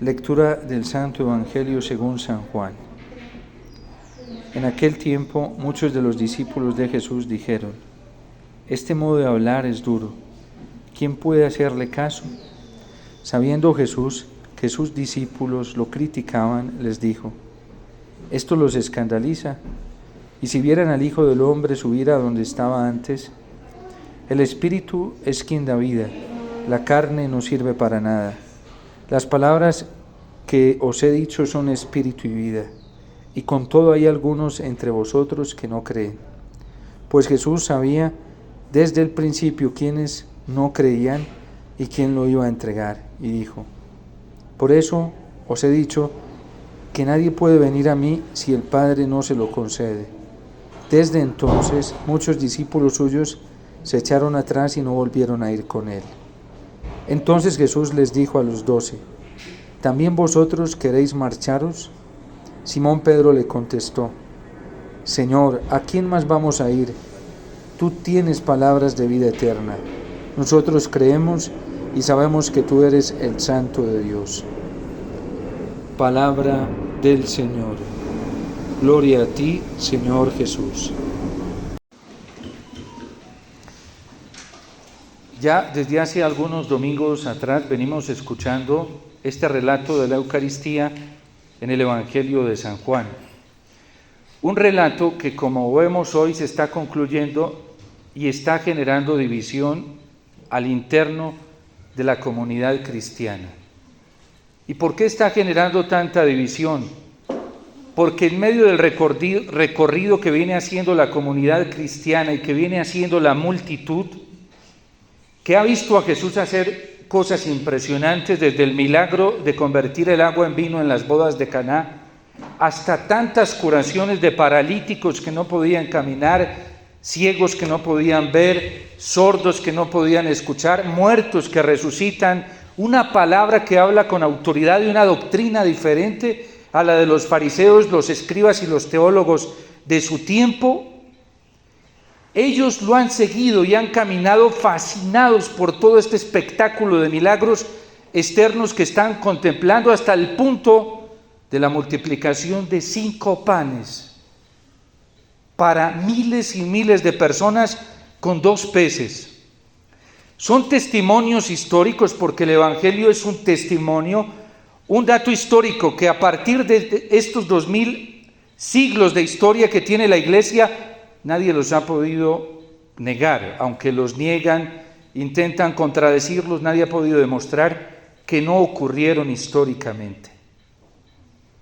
Lectura del Santo Evangelio según San Juan. En aquel tiempo, muchos de los discípulos de Jesús dijeron: «Este modo de hablar es duro. ¿Quién puede hacerle caso?». Sabiendo Jesús que sus discípulos lo criticaban, les dijo: «¿Esto los escandaliza? Y si vieran al Hijo del Hombre subir a donde estaba antes, el Espíritu es quien da vida, la carne no sirve para nada. Las palabras que os he dicho son espíritu y vida, y con todo hay algunos entre vosotros que no creen». Pues Jesús sabía desde el principio quiénes no creían y quién lo iba a entregar, y dijo: «Por eso os he dicho que nadie puede venir a mí si el Padre no se lo concede». Desde entonces muchos discípulos suyos se echaron atrás y no volvieron a ir con él. Entonces Jesús les dijo a los 12: «¿También vosotros queréis marcharos?». Simón Pedro le contestó: «Señor, ¿a quién más vamos a ir? Tú tienes palabras de vida eterna. Nosotros creemos y sabemos que tú eres el Santo de Dios». Palabra del Señor. Gloria a ti, Señor Jesús. Ya desde hace algunos domingos atrás venimos escuchando este relato de la Eucaristía en el Evangelio de San Juan. Un relato que, como vemos hoy, se está concluyendo y está generando división al interno de la comunidad cristiana. ¿Y por qué está generando tanta división? Porque en medio del recorrido que viene haciendo la comunidad cristiana y que viene haciendo la multitud, que ha visto a Jesús hacer cosas impresionantes, desde el milagro de convertir el agua en vino en las bodas de Caná, hasta tantas curaciones de paralíticos que no podían caminar, ciegos que no podían ver, sordos que no podían escuchar, muertos que resucitan, una palabra que habla con autoridad y una doctrina diferente a la de los fariseos, los escribas y los teólogos de su tiempo. Ellos lo han seguido y han caminado fascinados por todo este espectáculo de milagros externos que están contemplando, hasta el punto de la multiplicación de 5 panes para miles y miles de personas con 2 peces. Son testimonios históricos, porque el Evangelio es un testimonio, un dato histórico que a partir de estos 2000 siglos de historia que tiene la Iglesia, nadie los ha podido negar. Aunque los niegan, intentan contradecirlos, nadie ha podido demostrar que no ocurrieron históricamente.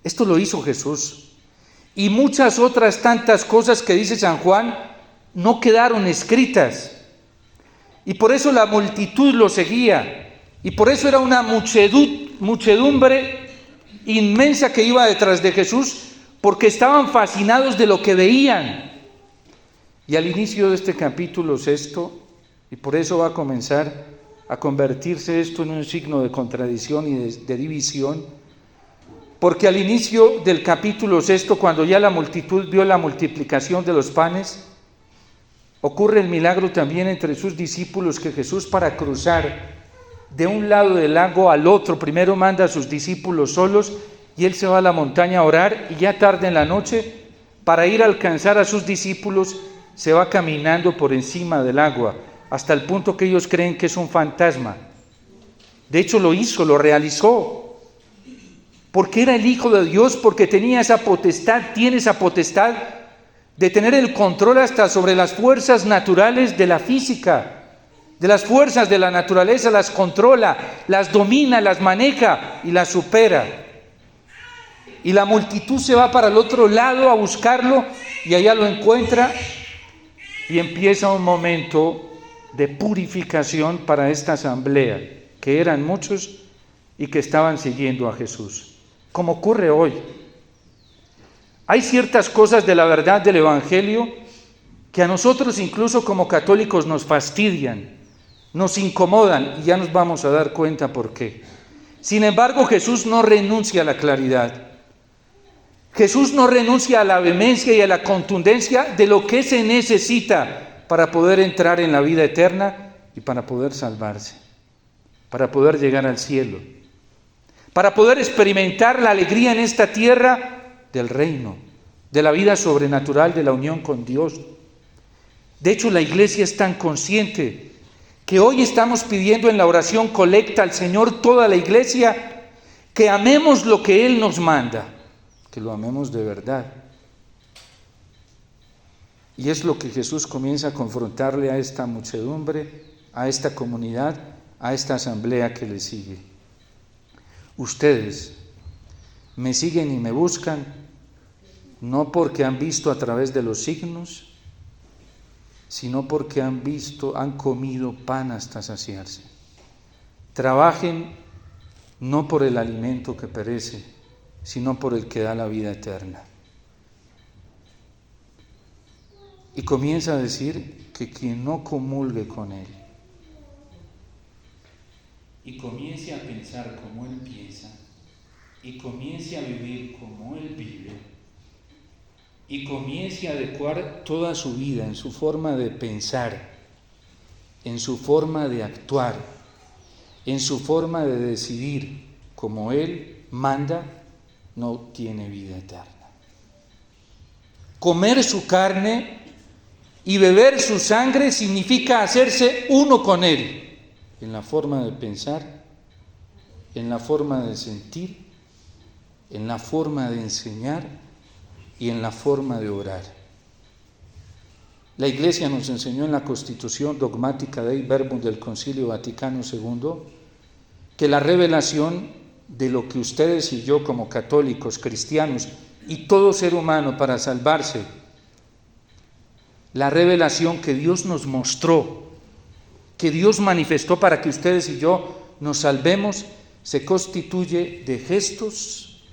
Esto lo hizo Jesús. Y muchas otras tantas cosas que dice San Juan no quedaron escritas. Y por eso la multitud lo seguía. Y por eso era una muchedumbre inmensa que iba detrás de Jesús, porque estaban fascinados de lo que veían. Y al inicio de este capítulo 6, y por eso va a comenzar a convertirse esto en un signo de contradicción y de división, porque al inicio del capítulo 6, cuando ya la multitud vio la multiplicación de los panes, ocurre el milagro también entre sus discípulos, que Jesús, para cruzar de un lado del lago al otro, primero manda a sus discípulos solos y él se va a la montaña a orar, y ya tarde en la noche, para ir a alcanzar a sus discípulos, se va caminando por encima del agua, hasta el punto que ellos creen que es un fantasma. De hecho lo hizo, lo realizó, porque era el Hijo de Dios, porque tenía esa potestad, tiene esa potestad de tener el control hasta sobre las fuerzas naturales de la física, de las fuerzas de la naturaleza, las controla, las domina, las maneja y las supera. Y la multitud se va para el otro lado a buscarlo, y allá lo encuentra, y empieza un momento de purificación para esta asamblea, que eran muchos y que estaban siguiendo a Jesús, como ocurre hoy. Hay ciertas cosas de la verdad del Evangelio que a nosotros, incluso como católicos, nos fastidian, nos incomodan, y ya nos vamos a dar cuenta por qué. Sin embargo, Jesús no renuncia a la claridad. Jesús no renuncia a la vehemencia y a la contundencia de lo que se necesita para poder entrar en la vida eterna y para poder salvarse, para poder llegar al cielo. para poder experimentar la alegría en esta tierra del reino, de la vida sobrenatural, de la unión con Dios. De hecho, la iglesia es tan consciente que hoy estamos pidiendo en la oración colecta al Señor, toda la iglesia, que amemos lo que Él nos manda, que lo amemos de verdad. Y es lo que Jesús comienza a confrontarle a esta muchedumbre, a esta comunidad, a esta asamblea que le sigue. Ustedes me siguen y me buscan, no porque han visto a través de los signos, sino porque han comido pan hasta saciarse. Trabajen no por el alimento que perece, sino por el que da la vida eterna. Y comienza a decir que quien no comulgue con Él y comience a pensar como Él piensa y comience a vivir como Él vive y comience a adecuar toda su vida en su forma de pensar, en su forma de actuar, en su forma de decidir como Él manda, no tiene vida eterna. Comer su carne y beber su sangre significa hacerse uno con Él, en la forma de pensar, en la forma de sentir, en la forma de enseñar y en la forma de orar. La Iglesia nos enseñó en la Constitución dogmática Dei Verbum del Concilio Vaticano II que la revelación de lo que ustedes y yo como católicos, cristianos y todo ser humano para salvarse, la revelación que Dios nos mostró, que Dios manifestó para que ustedes y yo nos salvemos, se constituye de gestos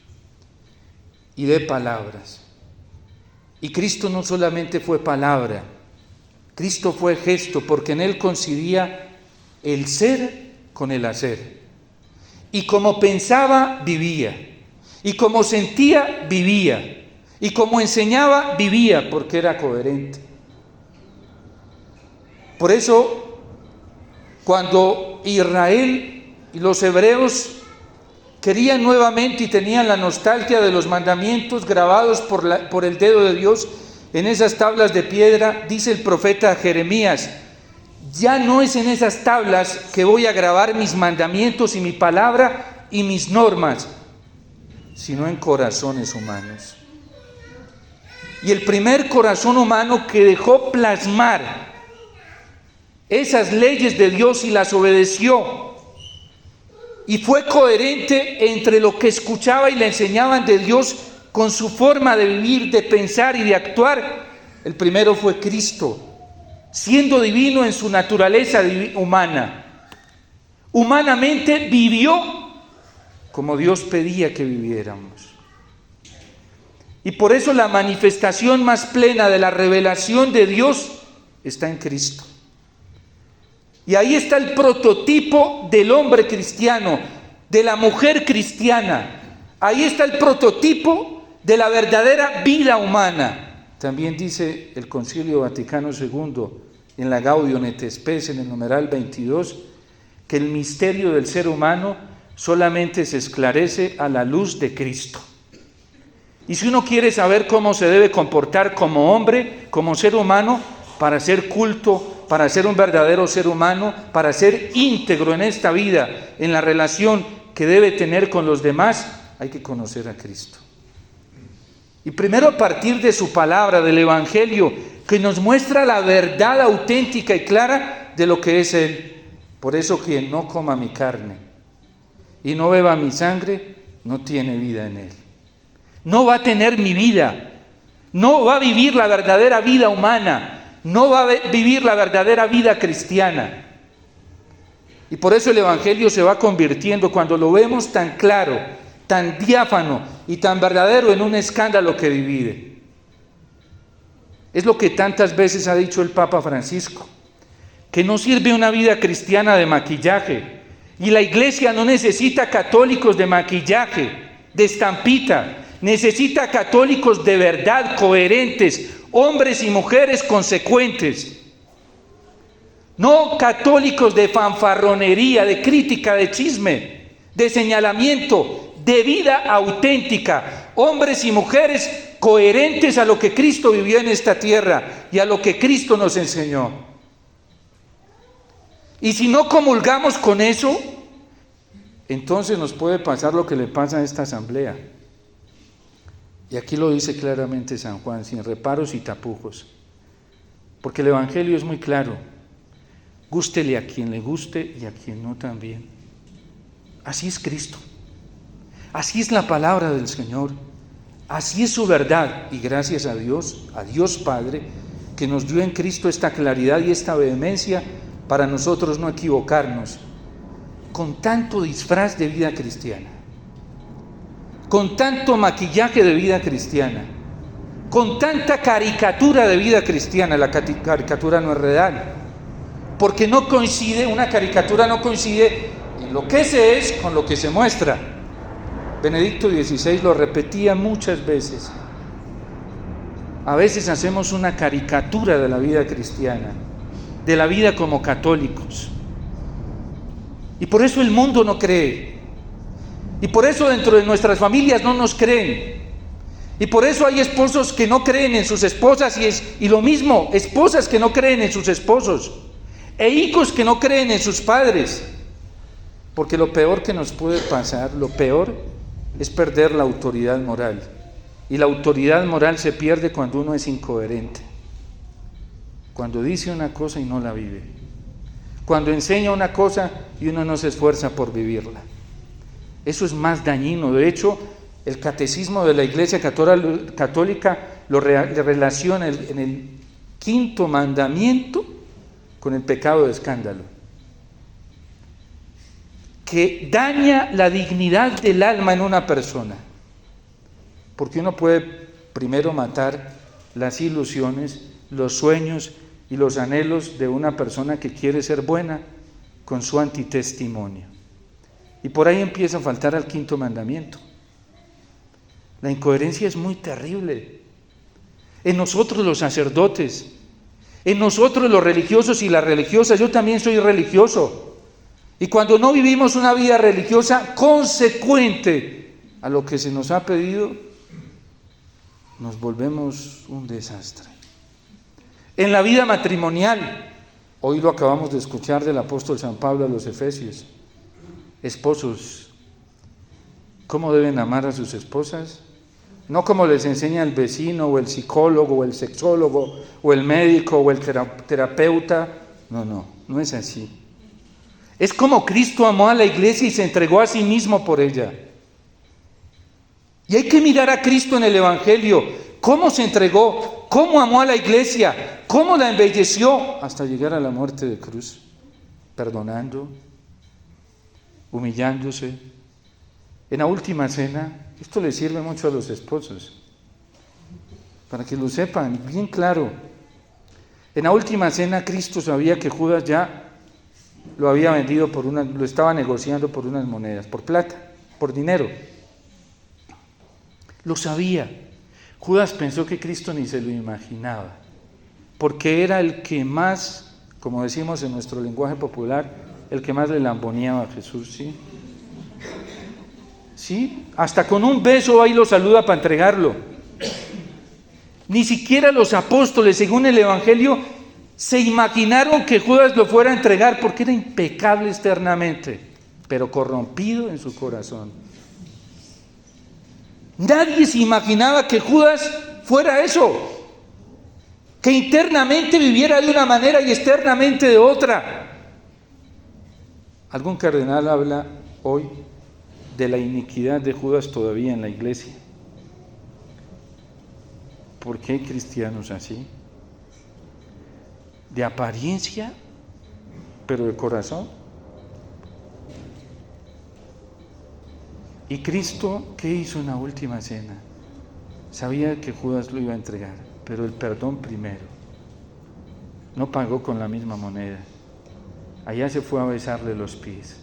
y de palabras. Y Cristo no solamente fue palabra, Cristo fue gesto, porque en Él coincidía el ser con el hacer. Y como pensaba, vivía. Y como sentía, vivía. Y como enseñaba, vivía, porque era coherente. Por eso, cuando Israel y los hebreos querían nuevamente y tenían la nostalgia de los mandamientos grabados por el dedo de Dios en esas tablas de piedra, dice el profeta Jeremías, ya no es en esas tablas que voy a grabar mis mandamientos y mi palabra y mis normas, sino en corazones humanos. Y el primer corazón humano que dejó plasmar esas leyes de Dios y las obedeció, y fue coherente entre lo que escuchaba y le enseñaban de Dios con su forma de vivir, de pensar y de actuar, el primero fue Cristo, siendo divino en su naturaleza humana. Humanamente vivió como Dios pedía que viviéramos. Y por eso la manifestación más plena de la revelación de Dios está en Cristo. Y ahí está el prototipo del hombre cristiano, de la mujer cristiana. Ahí está el prototipo de la verdadera vida humana. También dice el Concilio Vaticano II en la Gaudium et Spes, en el numeral 22, que el misterio del ser humano solamente se esclarece a la luz de Cristo. Y si uno quiere saber cómo se debe comportar como hombre, como ser humano, para ser culto, para ser un verdadero ser humano, para ser íntegro en esta vida, en la relación que debe tener con los demás, hay que conocer a Cristo. Y primero a partir de su palabra, del Evangelio, que nos muestra la verdad auténtica y clara de lo que es Él. Por eso quien no coma mi carne y no beba mi sangre, no tiene vida en Él. No va a tener mi vida, no va a vivir la verdadera vida humana, no va a vivir la verdadera vida cristiana. Y por eso el Evangelio se va convirtiendo, cuando lo vemos tan claro, tan diáfano y tan verdadero, en un escándalo que divide. Es lo que tantas veces ha dicho el Papa Francisco, que no sirve una vida cristiana de maquillaje. Y la Iglesia no necesita católicos de maquillaje, de estampita. Necesita católicos de verdad, coherentes, hombres y mujeres consecuentes. No católicos de fanfarronería, de crítica, de chisme, de señalamiento, de vida auténtica, hombres y mujeres coherentes a lo que Cristo vivió en esta tierra y a lo que Cristo nos enseñó. Y si no comulgamos con eso, entonces nos puede pasar lo que le pasa a esta asamblea. Y aquí lo dice claramente San Juan, sin reparos y tapujos. Porque el Evangelio es muy claro. Gústele a quien le guste y a quien no también. Así es Cristo. Así es la palabra del Señor. Así es su verdad. Y gracias a Dios Padre, que nos dio en Cristo esta claridad y esta vehemencia para nosotros no equivocarnos con tanto disfraz de vida cristiana, con tanto maquillaje de vida cristiana, con tanta caricatura de vida cristiana. La caricatura no es real, porque no coincide, una caricatura no coincide en lo que se es con lo que se muestra. Benedicto XVI lo repetía muchas veces. A veces hacemos una caricatura de la vida cristiana, de la vida como católicos. Y por eso el mundo no cree. Y por eso dentro de nuestras familias no nos creen. Y por eso hay esposos que no creen en sus esposas y lo mismo, esposas que no creen en sus esposos. E hijos que no creen en sus padres. Porque lo peor que nos puede pasar, lo peor es perder la autoridad moral. Y la autoridad moral se pierde cuando uno es incoherente. Cuando dice una cosa y no la vive. Cuando enseña una cosa y uno no se esfuerza por vivirla. Eso es más dañino. De hecho, el catecismo de la Iglesia Católica lo relaciona en el 5º mandamiento con el pecado de escándalo, que daña la dignidad del alma en una persona, porque uno puede primero matar las ilusiones, los sueños y los anhelos de una persona que quiere ser buena con su antitestimonio. Y por ahí empieza a faltar al 5º mandamiento. La incoherencia es muy terrible. En nosotros los sacerdotes, en nosotros los religiosos y las religiosas, yo también soy religioso. Y cuando no vivimos una vida religiosa consecuente a lo que se nos ha pedido, nos volvemos un desastre. En la vida matrimonial, hoy lo acabamos de escuchar del apóstol San Pablo a los Efesios. Esposos, ¿cómo deben amar a sus esposas? No como les enseña el vecino o el psicólogo o el sexólogo o el médico o el terapeuta. No es así. Es como Cristo amó a la iglesia y se entregó a sí mismo por ella. Y hay que mirar a Cristo en el Evangelio, cómo se entregó, cómo amó a la iglesia, cómo la embelleció hasta llegar a la muerte de cruz, perdonando, humillándose. En la última cena, esto le sirve mucho a los esposos, para que lo sepan bien claro. En la última cena Cristo sabía que Judas ya lo había vendido lo estaba negociando por unas monedas, por plata, por dinero. Lo sabía. Judas pensó que Cristo ni se lo imaginaba, porque era el que más, como decimos en nuestro lenguaje popular, el que más le lamboneaba a Jesús, ¿sí? ¿Sí? Hasta con un beso va y lo saluda para entregarlo. Ni siquiera los apóstoles, según el Evangelio, se imaginaron que Judas lo fuera a entregar porque era impecable externamente, pero corrompido en su corazón. Nadie se imaginaba que Judas fuera eso, que internamente viviera de una manera y externamente de otra. Algún cardenal habla hoy de la iniquidad de Judas todavía en la iglesia. ¿Por qué hay cristianos así? De apariencia, pero de corazón. ¿Y Cristo qué hizo en la última cena? Sabía que Judas lo iba a entregar, pero el perdón primero. No pagó con la misma moneda. Allá se fue a besarle los pies,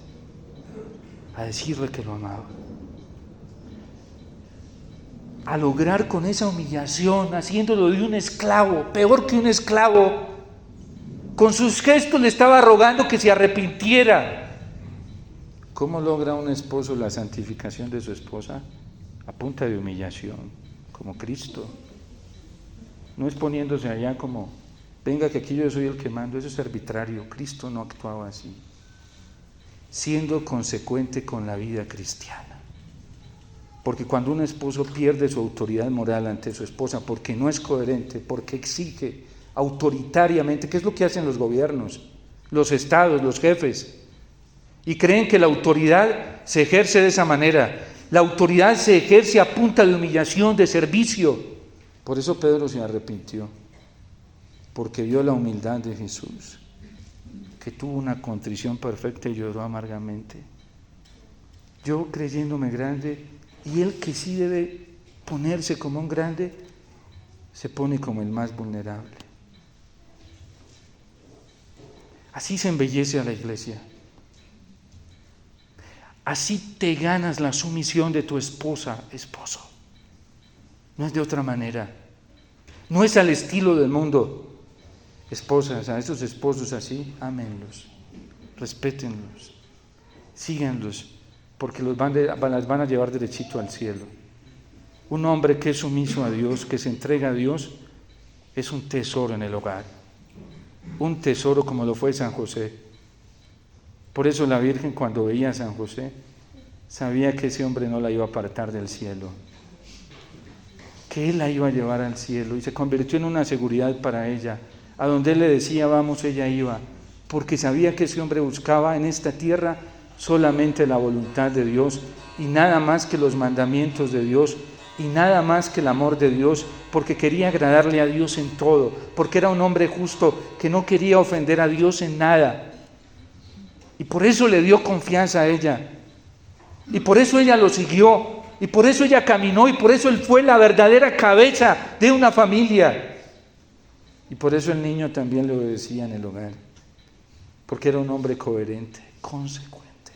a decirle que lo amaba. A lograr con esa humillación, haciéndolo de un esclavo, peor que un esclavo, con sus gestos le estaba rogando que se arrepintiera. ¿Cómo logra un esposo la santificación de su esposa? A punta de humillación, como Cristo. No es poniéndose allá como, venga que aquí yo soy el que mando, eso es arbitrario. Cristo no actuaba así. Siendo consecuente con la vida cristiana. Porque cuando un esposo pierde su autoridad moral ante su esposa, porque no es coherente, porque exige autoritariamente, ¿qué es lo que hacen los gobiernos, los estados, los jefes? Y creen que la autoridad se ejerce de esa manera. La autoridad se ejerce a punta de humillación, de servicio. Por eso Pedro se arrepintió, porque vio la humildad de Jesús, que tuvo una contrición perfecta y lloró amargamente. Yo creyéndome grande, y él que sí debe ponerse como un grande, se pone como el más vulnerable. Así se embellece a la iglesia. Así te ganas la sumisión de tu esposa, esposo. No es de otra manera. No es al estilo del mundo. Esposas, a esos esposos así, ámenlos, respétenlos, síganlos, porque las van a llevar derechito al cielo. Un hombre que es sumiso a Dios, que se entrega a Dios, es un tesoro en el hogar. Un tesoro como lo fue San José. Por eso la Virgen, cuando veía a San José, sabía que ese hombre no la iba a apartar del cielo, que él la iba a llevar al cielo, y se convirtió en una seguridad para ella. A donde él le decía vamos, ella iba, porque sabía que ese hombre buscaba en esta tierra solamente la voluntad de Dios y nada más que los mandamientos de Dios y nada más que el amor de Dios, porque quería agradarle a Dios en todo, porque era un hombre justo que no quería ofender a Dios en nada. Y por eso le dio confianza a ella, y por eso ella lo siguió, y por eso ella caminó, y por eso él fue la verdadera cabeza de una familia. Y por eso el niño también le obedecía en el hogar, porque era un hombre coherente, consecuente.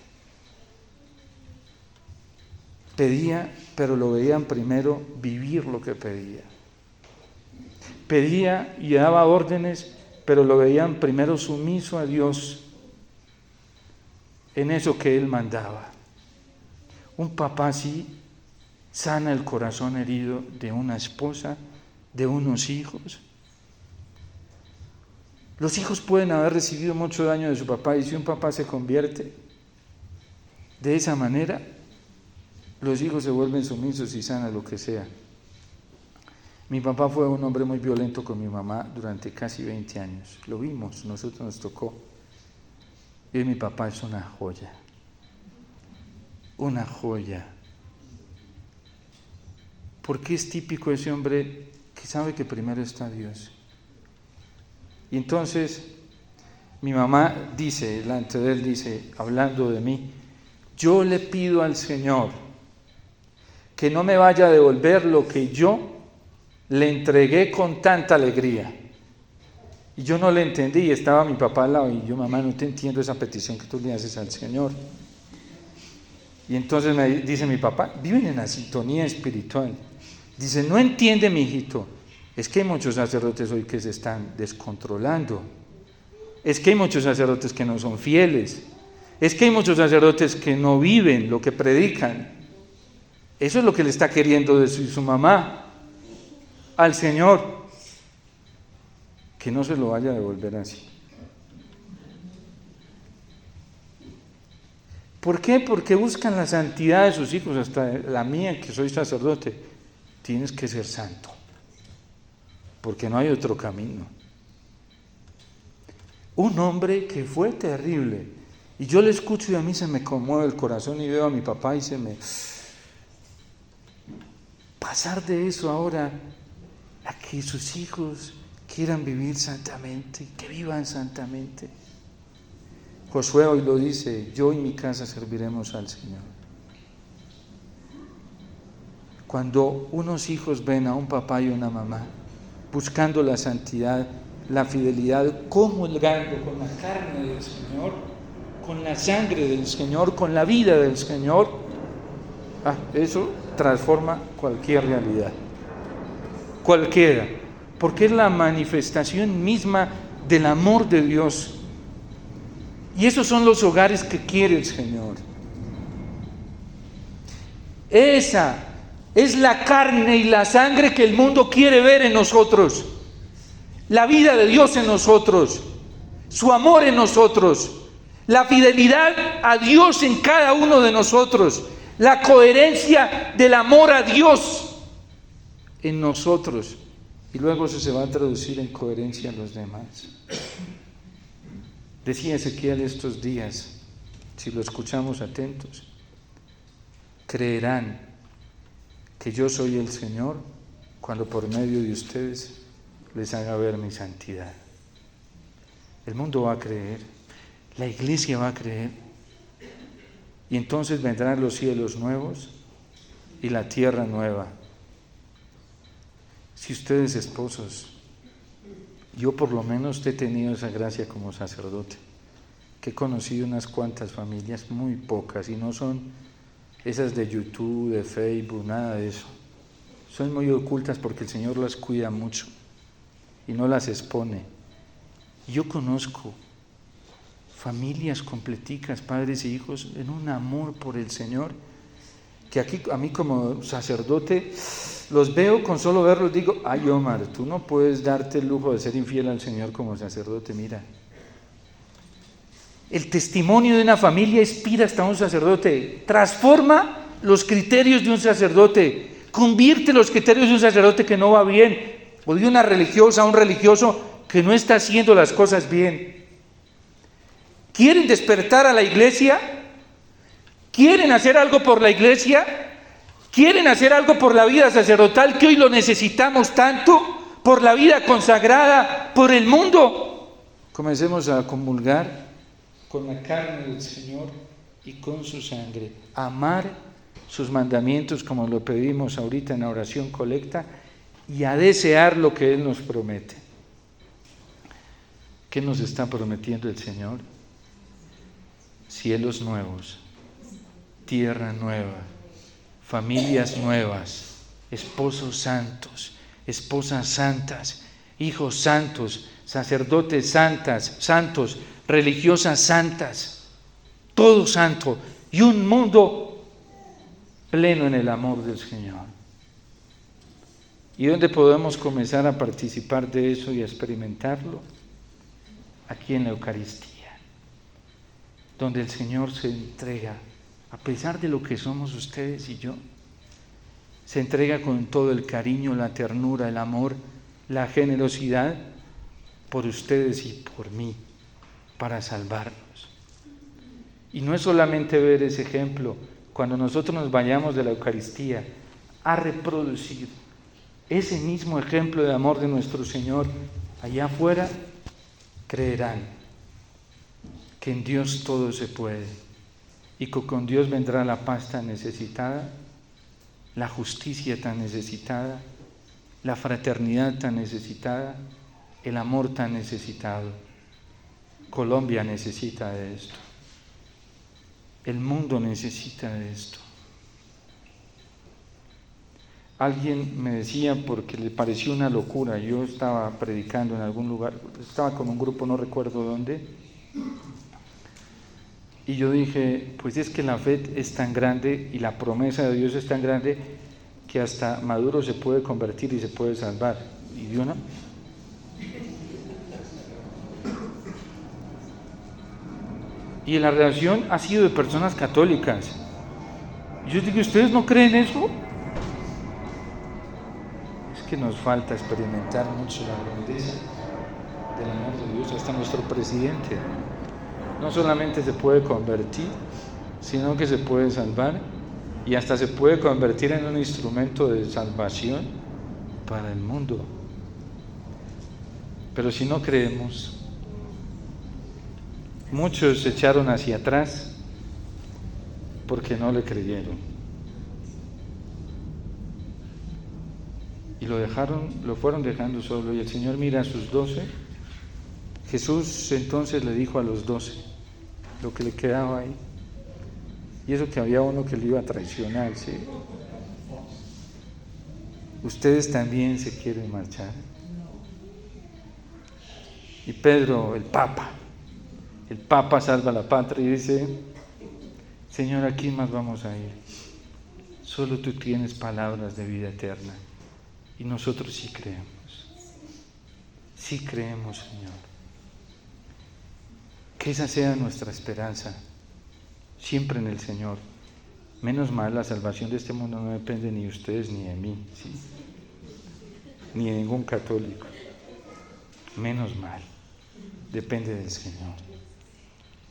Pedía, pero lo veían primero vivir lo que pedía. Pedía y daba órdenes, pero lo veían primero sumiso a Dios en eso que él mandaba. Un papá así sana el corazón herido de una esposa, de unos hijos. Los hijos pueden haber recibido mucho daño de su papá, y si un papá se convierte de esa manera, los hijos se vuelven sumisos y sanan lo que sea. Mi papá fue un hombre muy violento con mi mamá durante casi 20 años. Lo vimos, nosotros nos tocó. Y mi papá es una joya. Una joya. Porque es típico ese hombre que sabe que primero está Dios. Y entonces mi mamá dice, delante de él dice, hablando de mí, yo le pido al Señor que no me vaya a devolver lo que yo le entregué con tanta alegría. Y yo no le entendí, y estaba mi papá al lado, y yo, mamá, no te entiendo esa petición que tú le haces al Señor. Y entonces me dice mi papá, viven en la sintonía espiritual. Dice, no entiende, mi hijito, es que hay muchos sacerdotes hoy que se están descontrolando. Es que hay muchos sacerdotes que no son fieles. Es que hay muchos sacerdotes que no viven lo que predican. Eso es lo que le está queriendo decir su mamá al Señor. Que no se lo vaya a devolver así. ¿Por qué? Porque buscan la santidad de sus hijos, hasta la mía, que soy sacerdote. Tienes que ser santo, porque no hay otro camino. Un hombre que fue terrible, y yo le escucho y a mí se me conmueve el corazón y veo a mi papá y se me... Pasar de eso ahora a que sus hijos quieran vivir santamente, que vivan santamente. Josué hoy lo dice, yo y mi casa serviremos al Señor. Cuando unos hijos ven a un papá y una mamá buscando la santidad, la fidelidad, comulgando con la carne del Señor, con la sangre del Señor, con la vida del Señor, eso transforma cualquier realidad, cualquiera, porque es la manifestación misma del amor de Dios. Y esos son los hogares que quiere el Señor. Esa es la carne y la sangre que el mundo quiere ver en nosotros. La vida de Dios en nosotros, su amor en nosotros, la fidelidad a Dios en cada uno de nosotros, la coherencia del amor a Dios en nosotros. Y luego eso se va a traducir en coherencia a los demás. Decía Ezequiel estos días, si lo escuchamos atentos, creerán que yo soy el Señor cuando por medio de ustedes les haga ver mi santidad. El mundo va a creer, la iglesia va a creer, y entonces vendrán los cielos nuevos y la tierra nueva. Si ustedes, esposos, yo por lo menos he tenido esa gracia como sacerdote, que he conocido unas cuantas familias, muy pocas, y no son esas de YouTube, de Facebook, nada de eso. Son muy ocultas porque el Señor las cuida mucho y no las expone. Yo conozco familias completicas, padres e hijos, en un amor por el Señor, que aquí a mí como sacerdote los veo, con solo verlos digo, ay Omar, tú no puedes darte el lujo de ser infiel al Señor como sacerdote. Mira, el testimonio de una familia inspira hasta un sacerdote, transforma los criterios de un sacerdote, convierte los criterios de un sacerdote que no va bien, o de una religiosa, un religioso que no está haciendo las cosas bien. ¿Quieren despertar a la iglesia? ¿Quieren hacer algo por la iglesia? ¿Quieren hacer algo por la vida sacerdotal que hoy lo necesitamos tanto? ¿Por la vida consagrada? ¿Por el mundo? Comencemos a comulgar con la carne del Señor y con su sangre. Amar sus mandamientos como lo pedimos ahorita en la oración colecta y a desear lo que Él nos promete. ¿Qué nos está prometiendo el Señor? Cielos nuevos, tierra nueva, familias nuevas, esposos santos, esposas santas, hijos santos, sacerdotes santos, religiosas santas, todo santo, y un mundo pleno en el amor del Señor. ¿Y dónde podemos comenzar a participar de eso y a experimentarlo? Aquí en la Eucaristía, donde el Señor se entrega, a pesar de lo que somos ustedes y yo, se entrega con todo el cariño, la ternura, el amor, la generosidad por ustedes y por mí, para salvarnos. Y no es solamente ver ese ejemplo, cuando nosotros nos vayamos de la Eucaristía a reproducir ese mismo ejemplo de amor de nuestro Señor allá afuera, creerán que en Dios todo se puede y que con Dios vendrá la paz tan necesitada, la justicia tan necesitada, la fraternidad tan necesitada, el amor tan necesitado. Colombia necesita de esto. El mundo necesita de esto. Alguien me decía, porque le pareció una locura, yo estaba predicando en algún lugar, estaba con un grupo, no recuerdo dónde, y yo dije, pues es que la fe es tan grande y la promesa de Dios es tan grande que hasta Maduro se puede convertir y se puede salvar. Y yo no. Y la reacción ha sido de personas católicas. Yo digo, ¿ustedes no creen eso? Es que nos falta experimentar mucho la grandeza del amor de Dios. Hasta nuestro presidente no solamente se puede convertir, sino que se puede salvar y hasta se puede convertir en un instrumento de salvación para el mundo. Pero si no creemos, muchos se echaron hacia atrás porque no le creyeron. Y lo fueron dejando solo. Y el Señor mira a sus 12. Jesús entonces le dijo a los 12 lo que le quedaba ahí. Y eso que había uno que le iba a traicionar, ¿sí? Ustedes también se quieren marchar. Y Pedro, el Papa salva la patria y dice, Señor, ¿a quién más vamos a ir? solo tú tienes palabras de vida eterna. Y nosotros sí creemos. Sí creemos, Señor. Que esa sea nuestra esperanza, siempre en el Señor. Menos mal, la salvación de este mundo no depende ni de ustedes ni de mí, ¿sí? Ni de ningún católico. Menos mal, depende del Señor.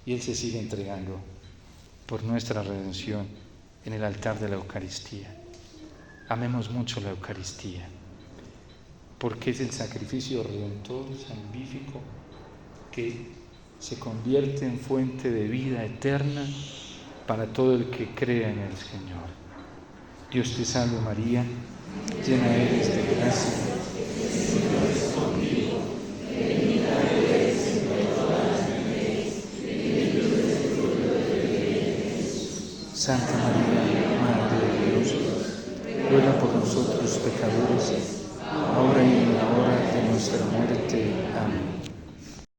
Y Él se sigue entregando por nuestra redención en el altar de la Eucaristía. Amemos mucho la Eucaristía, porque es el sacrificio redentor, salvífico, que se convierte en fuente de vida eterna para todo el que crea en el Señor. Dios te salve María, llena eres de gracia. Santa María, Madre de Dios, ruega por nosotros pecadores, ahora y en la hora de nuestra muerte. Amén.